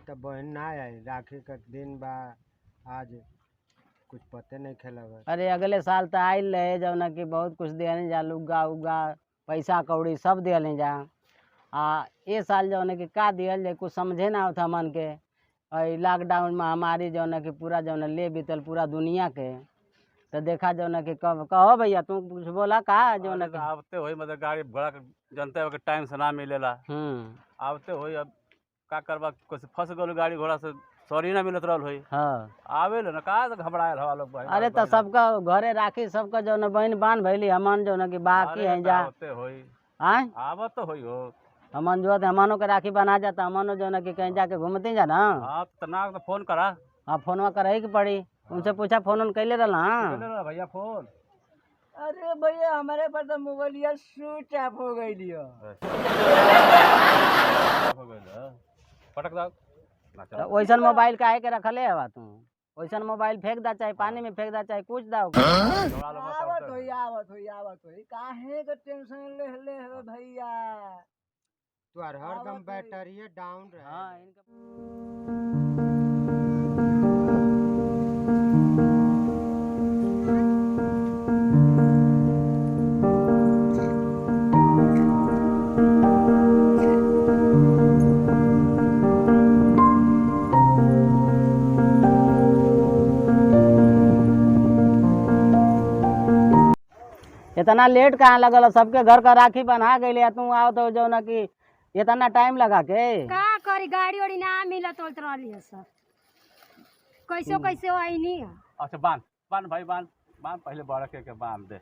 तो बहन ना आई, राखी का दिन बा आज कुछ पते नहीं खेला। अरे अगले साल तो आयल रहे जौन कि बहुत कुछ दिया जा, लुगा उगा पैसा कौड़ी सब दिया जा। ये साल जौन कि का दियल जाए कुछ समझे ना आवता मन के। लॉकडाउन महामारी जौन कि पूरा जौन ले बीतल पूरा दुनिया के, तो देखा जौन कि कब कहो भैया तू कुछ बोला का जौन कि आवते होई मतलब गाड़ी घोड़ा जनता के टाइम से ना मिलेला। आवते होई अब का करबा, कुछ फंस गल गाड़ी घोड़ा से सॉरी ना मिलत रहल होई। हाँ आवे ना का घबरायल हवा लोग भाई। अरे तो सबका घरे राखी सबका जौन बहन बांध भैली हमन जौन कि बाकी है जा आवते होई आय आवत तो होई हो। हमन जो हमनों के राखी बना जाता हमनों जौन कि कहीं जाके घूमते जा ना। हाँ तो ना तो फोन करा। हाँ फोनवा करे की पड़ी, उनसे पूछा फोन उन कैले रहला। भैया फोन। अरे भैया हमारे पास तो मोबाइल स्विच ऑफ हो गई लियो। पटक दाओ वैसन मोबाइल काहे के रखले हवा तू? वैसन मोबाइल फेंक दा चाहे पानी में फेंक दा चाहे कुछ दा। आवत होई काहे के टेंशन ले हवे भैया। तो हरदम बैटरी डाउन रहे। हाँ इतना लेट कहाँ लगल? सबके घर का राखी बना गई, तू आओ तो जो न कि इतना टाइम लगा के का करी, गाड़ी वाड़ी ना मिलत रही है सर, कैसे आई नहीं। अच्छा बांध बांध भाई बांध बांध, पहले बड़ा के बांध दे।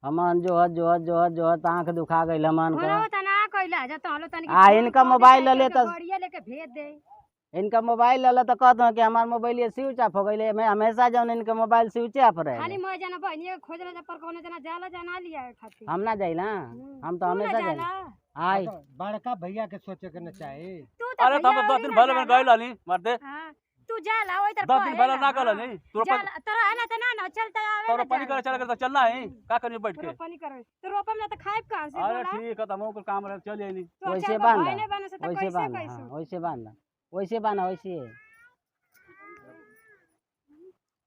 हमन जो आँख दुखा गई हमन का। इनका मोबाइल ले तो लेके भेज दे। इनका मोबाइल ले तो कहते कि हमार मोबाइल ये स्विच ऑफ हो गई। मैं हमेशा जौन इनका मोबाइल स्विच ऑफ रहे। खाली मैं जाना बहनी खोजना जा पर कोनो जना जाला जाना लिया खातिर हम ना जाई ना, हम तो हमेशा जाई। आई बड़का भैया के सोचे के न चाहिए। अरे तब 2 दिन पहले मैं गइल हनी मरदे। तू जाला ओई तर 2 दिन पहले ना कहल नहीं तू जाला तोरा है ना त ना चलता आवे तोरा पानी करे चला के चलना है का करनी बैठ के रोपनी करे तो रोपम ना त खाइब कहां से अरे बोला। ठीक है तमो को काम रह चल जाई। वैसे बांध वैसे बांध वैसे बांध वैसे बांध वैसे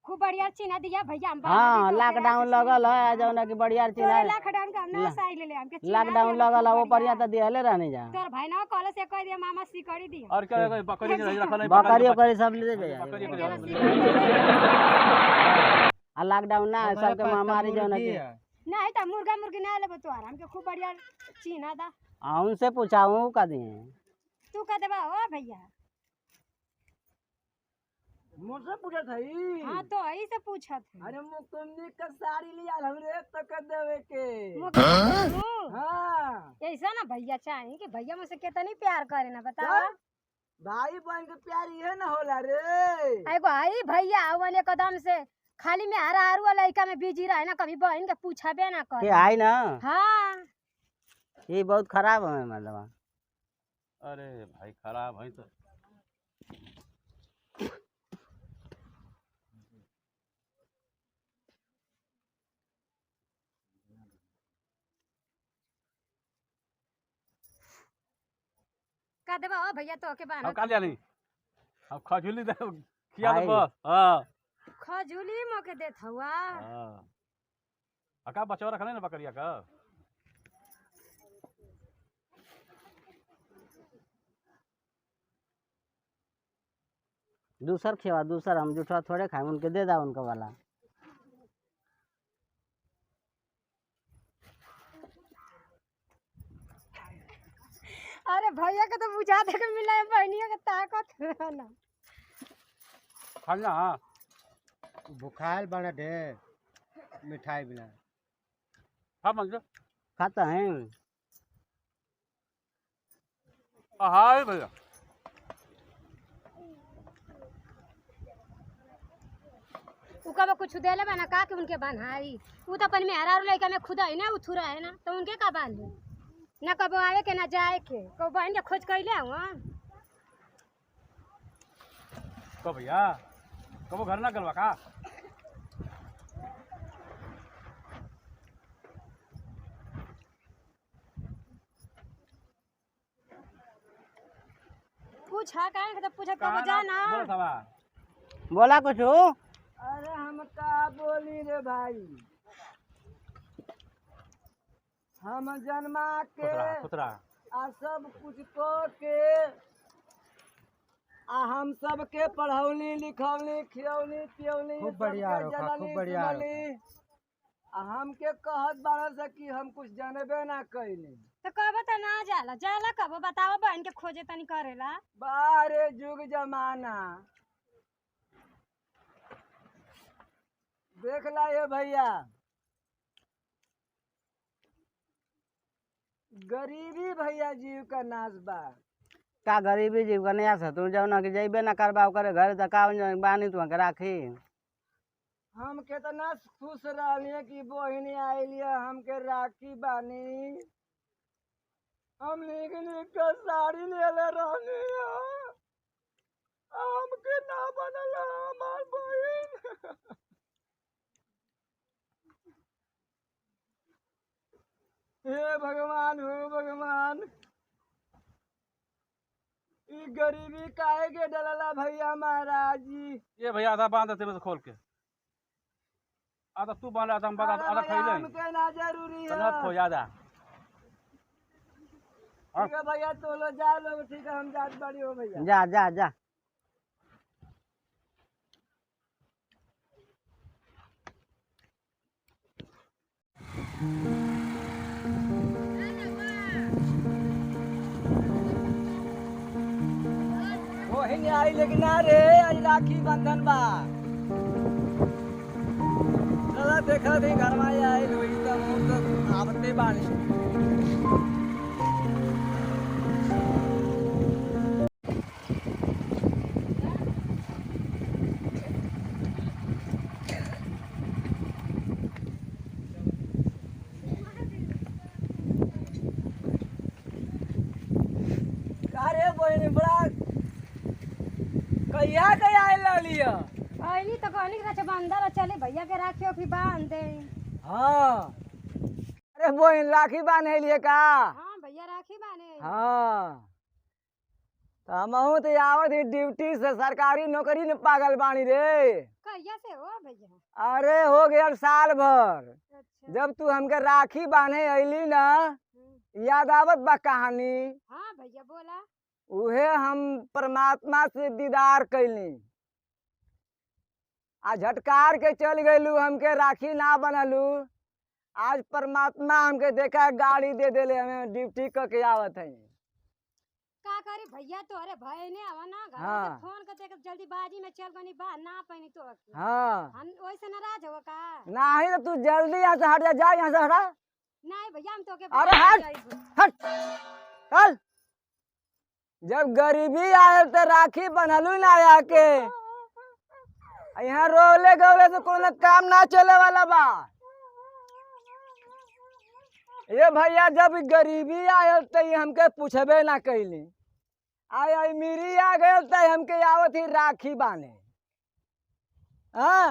खूब बढ़िया चिन्ह दिया भैया हम। हाँ लॉकडाउन लगल है जौन कि बढ़िया चिन्ह। लॉकडाउन का हमने साई ले हमके लॉकडाउन लगल है वो बढ़िया तो दिहले रहने जा। तोर भाई ना कॉलेज से कह दिया मामा सिकड़ी दिया। और क्या बकरी रखल है बकरी ओकरी सब ले दे। आ लॉकडाउन ना सबके महामारी जौन कि नहीं त मुर्गा मुर्गी ना लेबो तोर हमके खूब बढ़िया चिन्ह दा। उनसे पूछाऊं का दिए तू कह देबा ओ भैया। मुझसे पूछा था हां तो यही से पूछत है। अरे मुकुंदी का साड़ी लिया हमरे तो कर देवे के। हां ऐसा ना भैया चाहे कि भैया मुझसे कितनी प्यार करे ना बताओ। भाई बहन के प्यार ये ना होला रे। एगो आई भैया वन एकदम से खाली में हरा लड़का में बिजी रहे ना, कभी बहन के पूछबे ना करे। के आई ना। हां ये बहुत खराब है मतलब। अरे भाई खराब है तो का देबा ओ भैया तो के बाना। अब का लिया नहीं अब खजूली दे किया तो बस। हां खजूली मोके देत हवा। हां अका बचवा रखले ना बकरिया का। दूसर खिवा दूसर हम जूठा थोड़े खाए, उनके दे दा उनका वाला। अरे भैया के तो बुझा दे के मिला है, बहनियों के ताकत ना खाना बुखार बना दे मिठाई बिना खा मंगे खाता है। हाय भैया उका कुछ देले बना का के उनके बन्हाई। उ तो अपन में हरा लड़का में खुदा है ना उथुरा है ना, तो उनके का बांध ना कबो आवे के ना जाए के को बहन के खोज कैले हुआ। तो भैया कबो घर ना गलवा का। पूछा काहे के पूछा कब जाना बोला कुछ अरे हम का बोली रे भाई, हम जन्मा के आ सब कुछ को के आ हम सबके पढ़ौली लिखौली खियौली पियौली खूब बढ़िया सबके रोका, खूब जनली बढ़िया सुनली। आ हमके कहत बारह से कि हम कुछ जानबे ना कैली। तो कब त ना जाला जाला कब बतावा बहन के खोजे तनी करेला। बारे जुग जमाना देख ला ये भैया, गरीबी भैया जीव का नाश बा। का गरीबी जीव का नया से तू जौन कि जइबे ना करबा करे घर त का बानी तू के राखी। हम कितना खुश रहलिए कि बहिनी आइलिए हमके राखी बानी। हम निक निक के साड़ी लेले रहनी हमके ना बनल हमार बहिन। हे भगवान हो भगवान, ई गरीबी काहे के डलला भैया महाराज जी। ये भैया आधा बांध देते में से खोल के, आधा तू बांध आधा हम बांध अरे आधा भैया खैले हमके ना जरूरी है। तनत खो आधा। ठीक है भैया, तो लो जा लो, ठीक है हम जात बड़ी हो भैया। जा जा जा बहिनी आई लेकिन ना रे, आज राखी बंधन बा। चला देखा थी घर में आई हुई तो आवते बानी। अरे बहिनी बड़ा कहिया के आए लालिया। आइली तो कहनी के बंदर चले भैया के राखियो भी बांध दे। हाँ अरे बहिन राखी बांधे लिए का। हाँ भैया राखी बांधे। हाँ तो हमहू तो आवत ही ड्यूटी से, सरकारी नौकरी में पागल बानी रे। कहिया से हो भैया। अरे हो गया साल भर। अच्छा। जब तू हमके राखी बांधे अइली ना, याद आवत बा कहानी। हाँ भैया बोला। उहे हम परमात्मा से दीदार कैली, आ झटकार के चल गइलू, हमके राखी ना बनलू। आज परमात्मा हमके देखा गाड़ी दे देले, हमें ड्यूटी क के आवत है। का करी भैया तो अरे भय ने आवा ना घर हाँ। से फोन करते जल्दी बाजी में चल बनी बा ना पानी तो हाँ हम वैसे नाराज हो का। नहीं तो तू जल्दी यहाँ से हट जा, जा यहाँ से हटा। नहीं भैया हम तो के अरे हट चल। जब गरीबी आए तो राखी बनलू ना आके, यहाँ रोले गौले से कोनो काम ना चले वाला बा। ये भैया जब गरीबी आयल तो हमके पूछबे ना कैली, आई मेरी आ गए तो हमके आवत ही राखी बांधे। हाँ